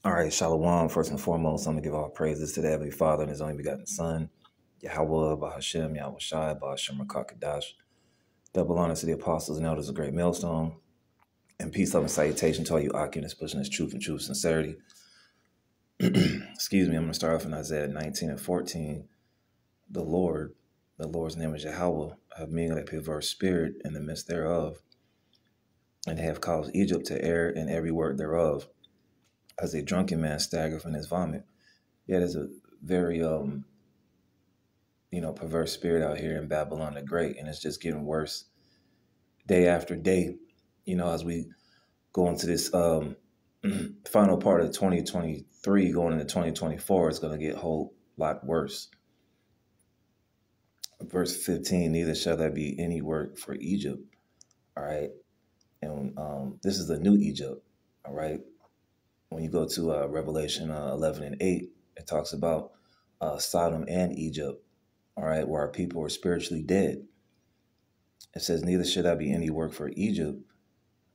All right, Shalom. First and foremost, I'm going to give all praises to the Heavenly Father and His only begotten Son, Yahweh, Bahashem, Yahweh Shai, Bahashem, Rakakadash. Double honor to the apostles and elders of Great Millstone. And peace, love, and salutation to all you Akim pushing this truth and true sincerity. Excuse me, I'm going to start off in Isaiah 19 and 14. The Lord's name is Yahweh, have meaning a perverse spirit in the midst thereof, and have caused Egypt to err in every word thereof, as a drunken man stagger from his vomit. Yeah, there's a very perverse spirit out here in Babylon the Great, and it's just getting worse day after day. As we go into this final part of 2023, going into 2024, it's going to get a whole lot worse. Verse 15, neither shall there be any work for Egypt. All right. And this is the new Egypt. All right. When you go to Revelation 11 and 8, it talks about Sodom and Egypt. All right. Where our people were spiritually dead. It says, neither should there be any work for Egypt,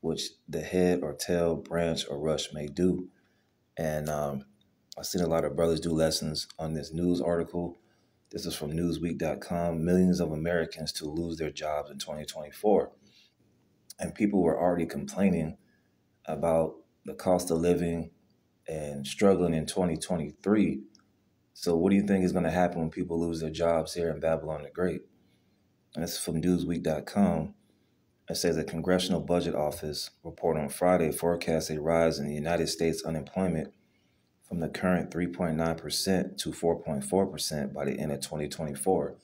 which the head or tail, branch or rush may do. And I've seen a lot of brothers do lessons on this news article. This is from Newsweek.com. Millions of Americans to lose their jobs in 2024. And people were already complaining about the cost of living and struggling in 2023. So what do you think is going to happen when people lose their jobs here in Babylon the Great? And this is from Newsweek.com. It says a Congressional Budget Office report on Friday forecasts a rise in the United States unemployment from the current 3.9% to 4.4% by the end of 2024.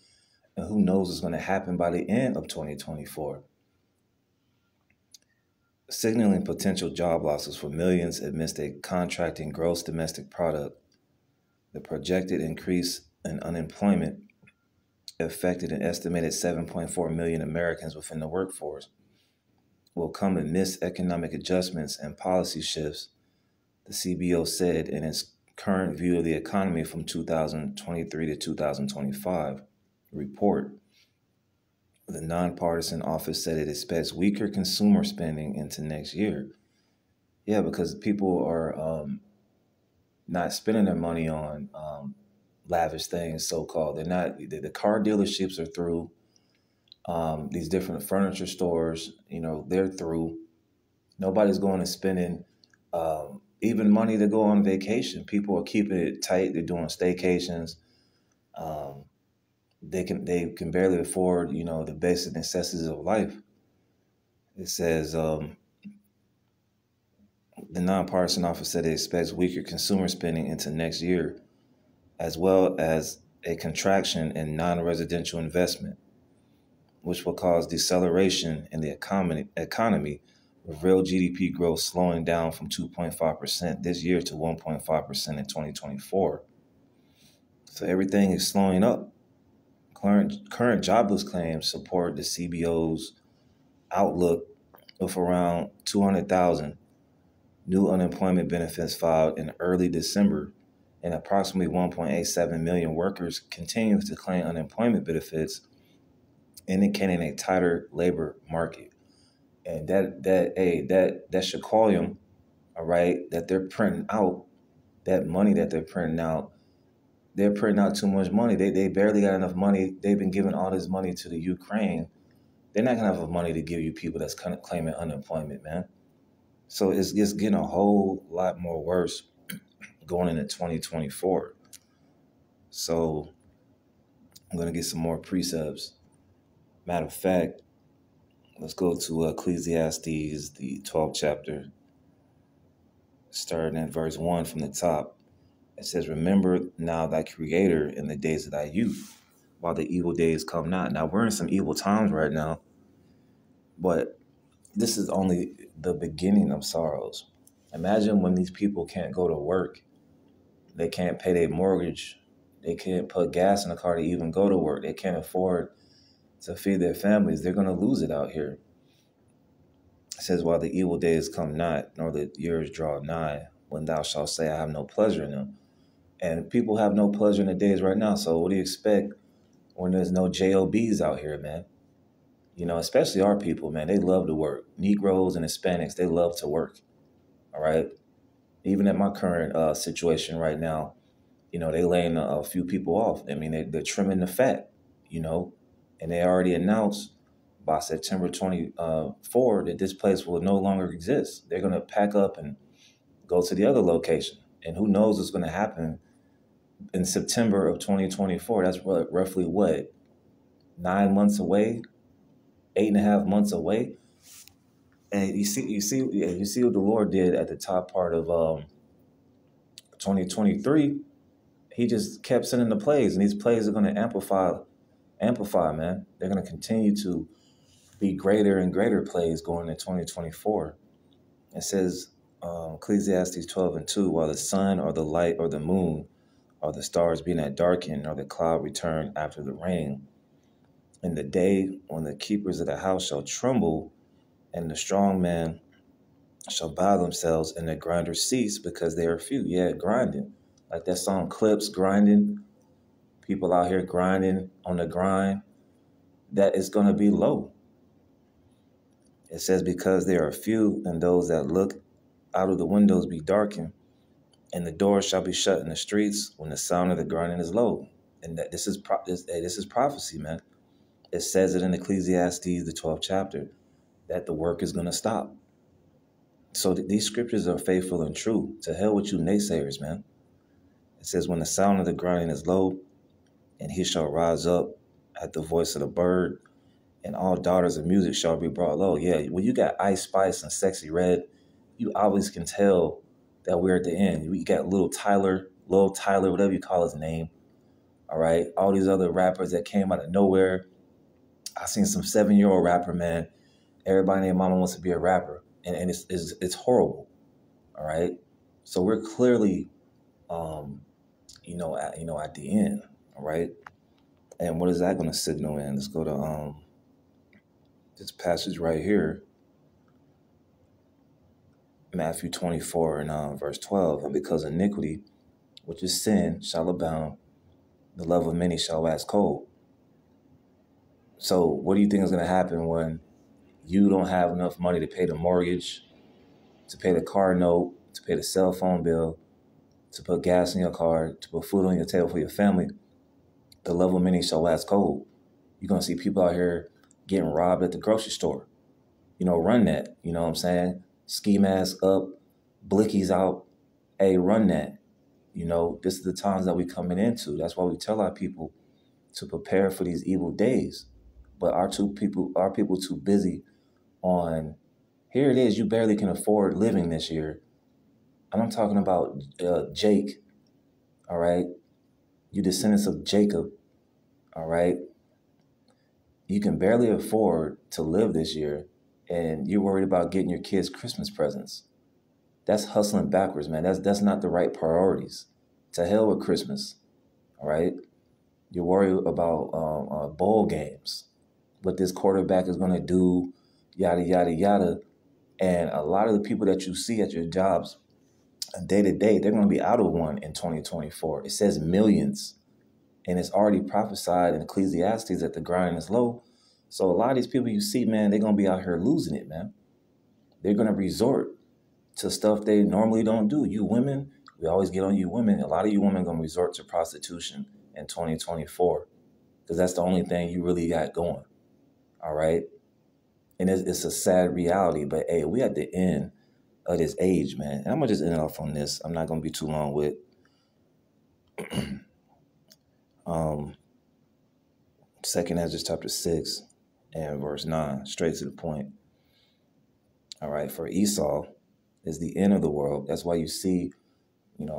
And who knows what's going to happen by the end of 2024? Signaling potential job losses for millions amidst a contracting gross domestic product. The projected increase in unemployment affected an estimated 7.4 million Americans within the workforce will come amidst economic adjustments and policy shifts, the CBO said in its current view of the economy from 2023 to 2025 report. The nonpartisan office said it expects weaker consumer spending into next year. Yeah, because people are not spending their money on lavish things, so-called. They're not. The car dealerships are through. These different furniture stores, they're through. Nobody's going and spending even money to go on vacation. People are keeping it tight. They're doing staycations. They can barely afford, the basic necessities of life. It says the nonpartisan office said it expects weaker consumer spending into next year, as well as a contraction in non-residential investment, which will cause deceleration in the economy, with real GDP growth slowing down from 2.5% this year to 1.5% in 2024. So everything is slowing up. Current jobless claims support the CBO's outlook of around 200,000 new unemployment benefits filed in early December, and approximately 1.87 million workers continue to claim unemployment benefits, indicating a tighter labor market. And that should call them, all right, that they're printing out that money that they're printing out. They're printing out too much money. They barely got enough money. They've been giving all this money to the Ukraine. They're not going to have enough money to give you people that's kind of claiming unemployment, man. So it's getting a whole lot more worse going into 2024. So I'm going to get some more precepts. Matter of fact, let's go to Ecclesiastes, the 12th chapter, starting at verse 1 from the top. It says, remember now thy creator in the days of thy youth, while the evil days come not. Now, we're in some evil times right now, but this is only the beginning of sorrows. Imagine when these people can't go to work. They can't pay their mortgage. They can't put gas in the car to even go to work. They can't afford to feed their families. They're going to lose it out here. It says, while the evil days come not, nor the years draw nigh, when thou shalt say, I have no pleasure in them. And people have no pleasure in the days right now. So what do you expect when there's no JOBs out here, man? Especially our people, man. They love to work. Negroes and Hispanics, they love to work. All right. Even at my current situation right now, they laying a few people off. I mean, they're trimming the fat, you know, and they already announced by September 24 that this place will no longer exist. They're going to pack up and go to the other location. And who knows what's going to happen in September of 2024. That's roughly what, 9 months away, 8.5 months away. And you see what the Lord did at the top part of 2023. He just kept sending the plays, and these plays are going to amplify, man. They're going to continue to be greater and greater plays going into 2024. It says, Ecclesiastes 12:2, while the sun or the light or the moon or the stars be not darkened, or the cloud return after the rain, in the day when the keepers of the house shall tremble, and the strong man shall bow themselves, and the grinders cease because they are few. Yeah, grinding. Like that song Clips, grinding. People out here grinding on the grind. That is going to be low. It says, because there are few, and those that look out of the windows be darkened, and the doors shall be shut in the streets when the sound of the grinding is low. And that this is prophecy, man. It says it in Ecclesiastes, the 12th chapter, that the work is going to stop. So these scriptures are faithful and true. To hell with you naysayers, man. It says, when the sound of the grinding is low, and he shall rise up at the voice of the bird, and all daughters of music shall be brought low. Yeah, when you got Ice Spice and Sexy Red, you always can tell that we're at the end. We got Lil Tyler, whatever you call his name. All right. All these other rappers that came out of nowhere. I seen some 7-year-old rapper, man. Everybody and their mama wants to be a rapper. And it's horrible. All right. So we're clearly, at the end. All right. And what is that going to signal in? Let's go to this passage right here. Matthew 24 and verse 12. And because iniquity, which is sin, shall abound, the love of many shall wax cold. So what do you think is going to happen when you don't have enough money to pay the mortgage, to pay the car note, to pay the cell phone bill, to put gas in your car, to put food on your table for your family? The love of many shall wax cold. You're going to see people out here getting robbed at the grocery store. Run that. You know what I'm saying? Ski mask up, blickies out. Hey, run that. This is the times that we're coming into. That's why we tell our people to prepare for these evil days. But our people too busy on, here it is, you barely can afford living this year. And I'm talking about Jake, all right? You descendants of Jacob, all right? You can barely afford to live this year, and you're worried about getting your kids Christmas presents. That's hustling backwards, man. That's not the right priorities. To hell with Christmas, all right? You're worried about bowl games, what this quarterback is going to do, yada, yada, yada. And a lot of the people that you see at your jobs day to day, they're going to be out of one in 2024. It says millions. And it's already prophesied in Ecclesiastes that the grind is low. So a lot of these people you see, man, they're going to be out here losing it, man. They're going to resort to stuff they normally don't do. You women, we always get on you women. A lot of you women are going to resort to prostitution in 2024 because that's the only thing you really got going. All right. And it's a sad reality. But, hey, we at the end of this age, man. And I'm going to just end off on this. I'm not going to be too long with Second Ezra chapter 6 and verse 9, straight to the point. All right, for Esau is the end of the world. That's why you see,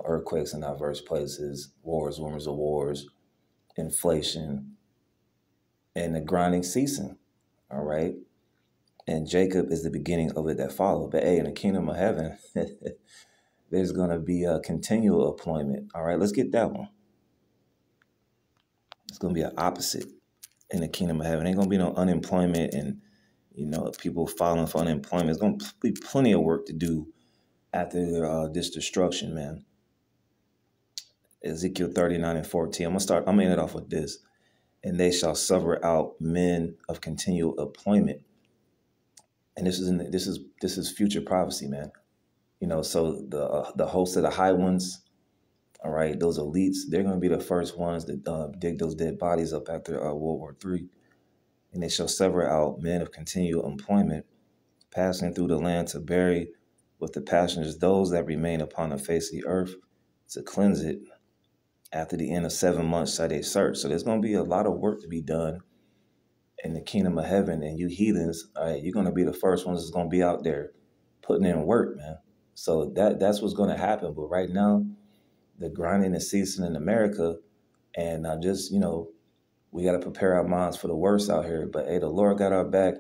earthquakes in diverse places, wars, rumors of wars, inflation, and the grinding ceasing. All right. And Jacob is the beginning of it that follow. But, hey, in the kingdom of heaven, there's going to be a continual employment. All right, let's get that one. It's going to be an opposite in the kingdom of heaven. Ain't going to be no unemployment and, people filing for unemployment. There's going to be plenty of work to do after this destruction, man. Ezekiel 39:14. I'm going to end it off with this. And they shall suffer out men of continual employment. And this is future prophecy, man. So the host of the high ones, all right, those elites, they're going to be the first ones to dig those dead bodies up after World War III. And they shall sever out men of continual employment, passing through the land to bury with the passengers those that remain upon the face of the earth, to cleanse it after the end of 7 months shall they search. So there's going to be a lot of work to be done in the kingdom of heaven. And you heathens, all right, you're going to be the first ones that's going to be out there putting in work, man. So that's what's going to happen. But right now, the grinding is ceasing in America. And we got to prepare our minds for the worst out here. But hey, the Lord got our back,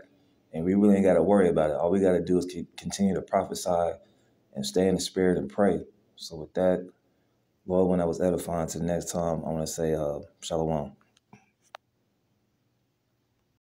and we really ain't got to worry about it. All we got to do is continue to prophesy and stay in the spirit and pray. So with that, Lord, when I was edifying, to the next time, I want to say shalom.